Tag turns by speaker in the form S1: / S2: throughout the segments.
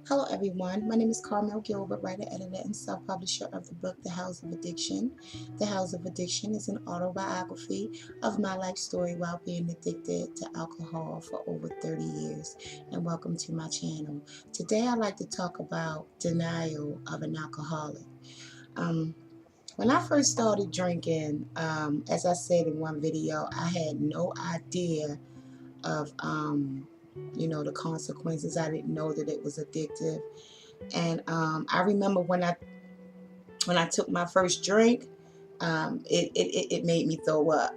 S1: Hello, everyone. My name is Carmel Gilbert, writer, editor, and self-publisher of the book The House of Addiction. The House of Addiction is an autobiography of my life story while being addicted to alcohol for over 30 years. And welcome to my channel. Today, I'd like to talk about denial of an alcoholic. Um, when I first started drinking, as I said in one video, I had no idea of the consequences. I didn't know that it was addictive. And I remember when I took my first drink, it made me throw up.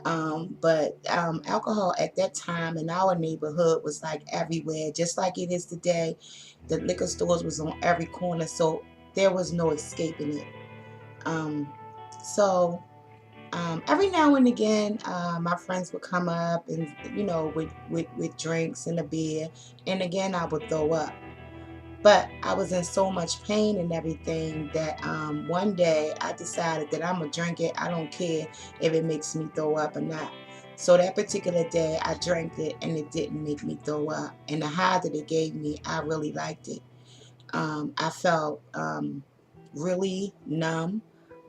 S1: But alcohol at that time in our neighborhood was like everywhere, just like it is today. The liquor stores was on every corner, so there was no escaping it. Um, so every now and again, my friends would come up and with drinks and a beer, and again I would throw up. But I was in so much pain and everything that one day I decided that I'm going to drink it. I don't care if it makes me throw up or not. So that particular day I drank it and it didn't make me throw up. And the high that it gave me, I really liked it. I felt really numb.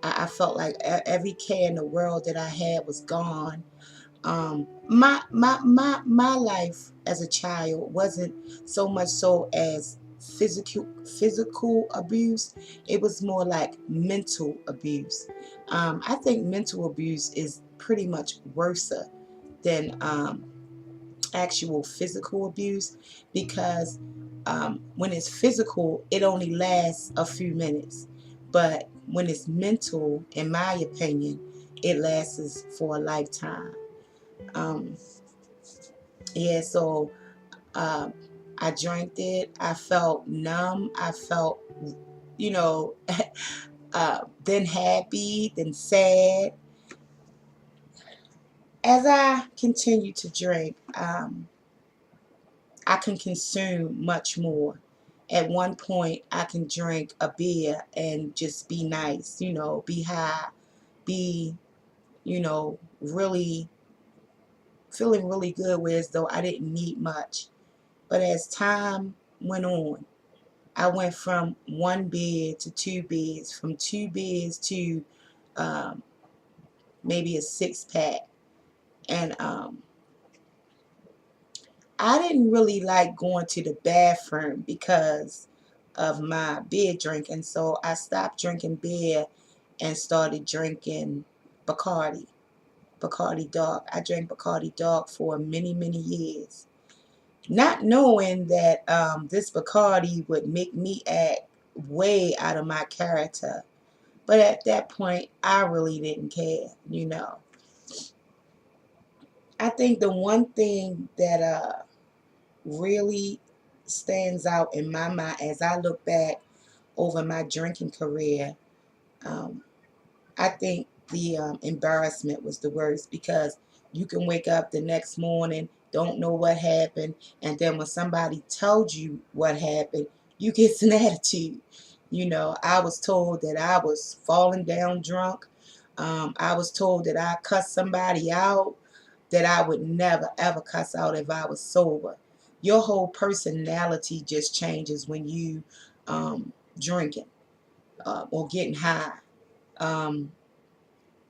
S1: I felt like every care in the world that I had was gone. My life as a child wasn't so much so as physical abuse. It was more like mental abuse. I think mental abuse is pretty much worse than actual physical abuse, because when it's physical it only lasts a few minutes, but when it's mental, in my opinion, it lasts for a lifetime. um, yeah, so uh, I drank it. I felt numb. I felt, you know, then happy, then sad. As I continue to drink, I can consume much more. At one point, I can drink a beer and just be nice, be high, be, really feeling really good, whereas though I didn't need much. But as time went on, I went from one beer to two beers, from two beers to um, maybe a six pack. And I didn't really like going to the bathroom because of my beer drinking. So I stopped drinking beer and started drinking Bacardi, Bacardi Dark. I drank Bacardi Dark for many, many years, not knowing that this Bacardi would make me act way out of my character. But at that point, I really didn't care. I think the one thing that really stands out in my mind as I look back over my drinking career, um, I think the embarrassment was the worst, because you can wake up the next morning, don't know what happened, and then when somebody tells you what happened, you get an attitude. I was told that I was falling down drunk. I was told that I cussed somebody out that I would never ever cuss out if I was sober. Your whole personality just changes when you drinking or getting high. Um,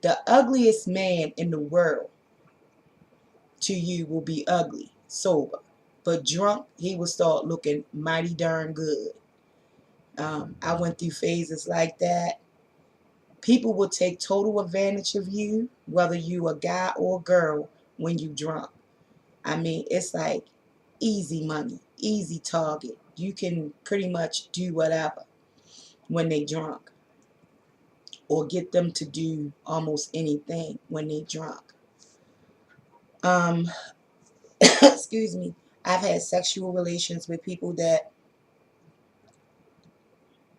S1: the ugliest man in the world to you will be ugly sober, but drunk he will start looking mighty darn good. I went through phases like that. People will take total advantage of you, whether you a guy or a girl, when you drunk. I mean, it's like easy money, easy target. You can pretty much do whatever when they drunk, or get them to do almost anything when they drunk. Um, excuse me. I've had sexual relations with people that,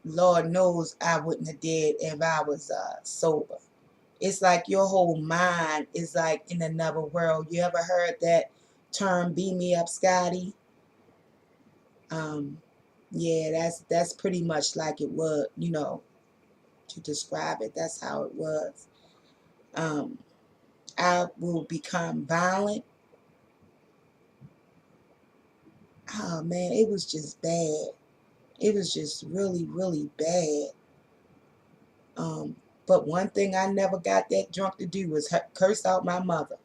S1: Lord knows, I wouldn't have did if I was sober. It's like your whole mind is like in another world. You ever heard that term, "beam me up, Scotty"? Um, yeah, that's pretty much like it was, to describe it. That's how it was. Um, I will become violent. Oh man, it was just bad. It was just really, really bad. But one thing I never got that drunk to do was curse out my mother,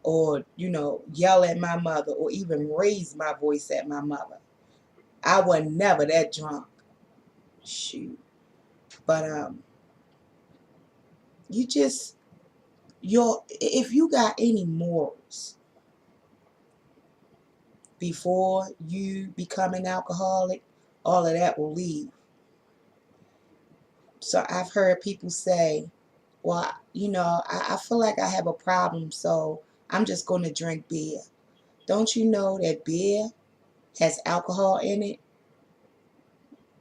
S1: or, yell at my mother, or even raise my voice at my mother. I was never that drunk. Shoot. But you just if you got any morals before you become an alcoholic, all of that will leave. So I've heard people say, well, I feel like I have a problem, so I'm just going to drink beer. Don't you know that beer has alcohol in it?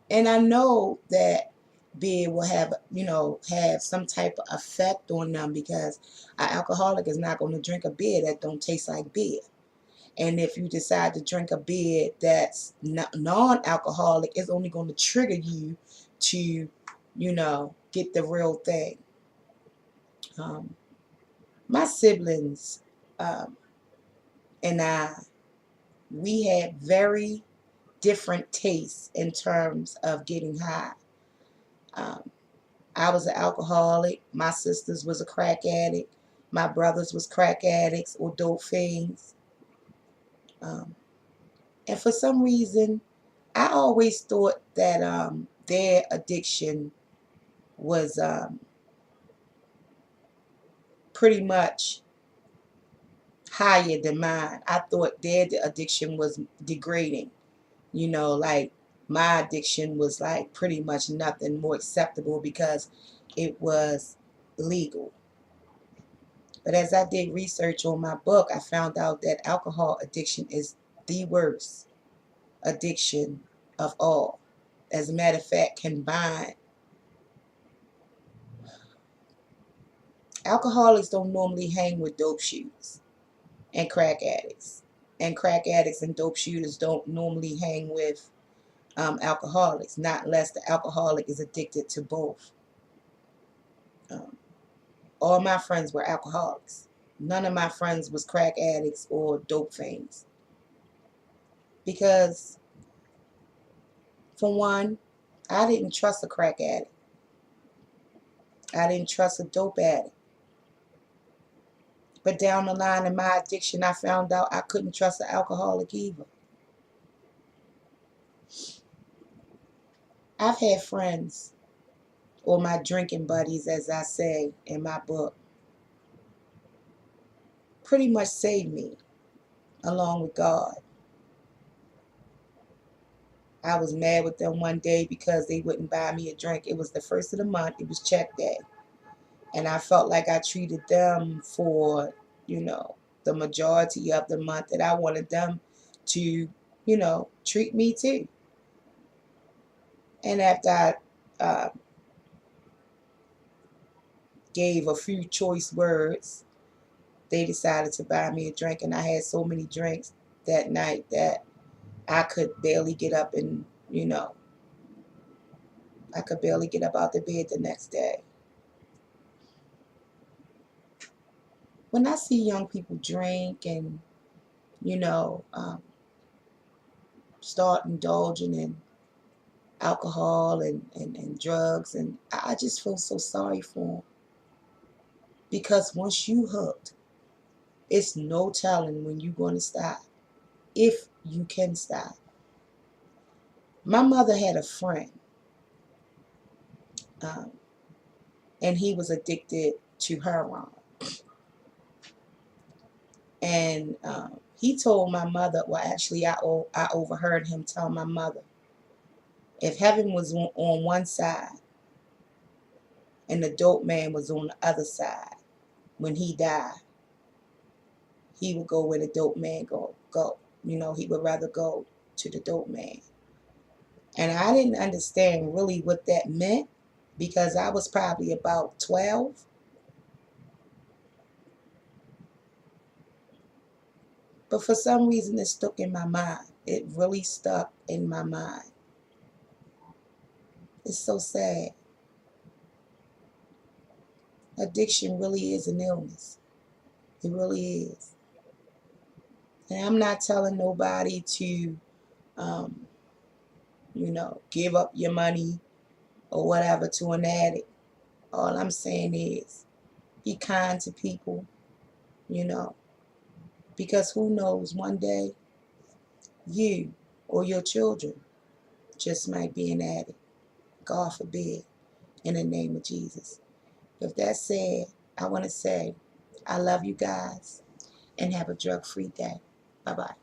S1: And I know that beer will have some type of effect on them, because an alcoholic is not going to drink a beer that don't taste like beer. And if you decide to drink a beer that's non-alcoholic, it's only going to trigger you to, get the real thing. My siblings and we had very different tastes in terms of getting high. Um, I was an alcoholic. My sisters was a crack addict. My brothers was crack addicts or dope fiends. Um, and for some reason, I always thought that their addiction was pretty much higher than mine. I thought their addiction was degrading. Like my addiction was like pretty much nothing, more acceptable because it was legal. But as I did research on my book, I found out that alcohol addiction is the worst addiction of all. As a matter of fact, combined, alcoholics don't normally hang with dope shooters and crack addicts. And crack addicts and dope shooters don't normally hang with alcoholics, not unless the alcoholic is addicted to both. Um, all my friends were alcoholics. None of my friends was crack addicts or dope fiends. Because, for one, I didn't trust a crack addict. I didn't trust a dope addict. But down the line in my addiction, I found out I couldn't trust an alcoholic either. I've had friends, or my drinking buddies, as I say in my book, pretty much saved me, along with God. I was mad with them one day because they wouldn't buy me a drink. It was the first of the month. It was check day. And I felt like I treated them for, the majority of the month, that I wanted them to, treat me too. And after I gave a few choice words, they decided to buy me a drink. And I had so many drinks that night that I could barely get up and, I could barely get up out the bed the next day. When I see young people drink and, you know, um, start indulging in alcohol and drugs, and I just feel so sorry for them. Because once you hooked, it's no telling when you're going to stop, if you can stop. My mother had a friend, um, and he was addicted to heroin. And he told my mother, well, actually, I overheard him tell my mother, if heaven was on one side and the dope man was on the other side, when he died, he would go where the dope man go. He would rather go to the dope man. And I didn't understand really what that meant, because I was probably about 12. But for some reason, it stuck in my mind. It really stuck in my mind. It's so sad. Addiction really is an illness. It really is. And I'm not telling nobody to um, give up your money or whatever to an addict. All I'm saying is be kind to people, you know, because who knows, one day you or your children just might be an addict. God forbid, in the name of Jesus. With that said, I want to say I love you guys and have a drug-free day. Bye-bye.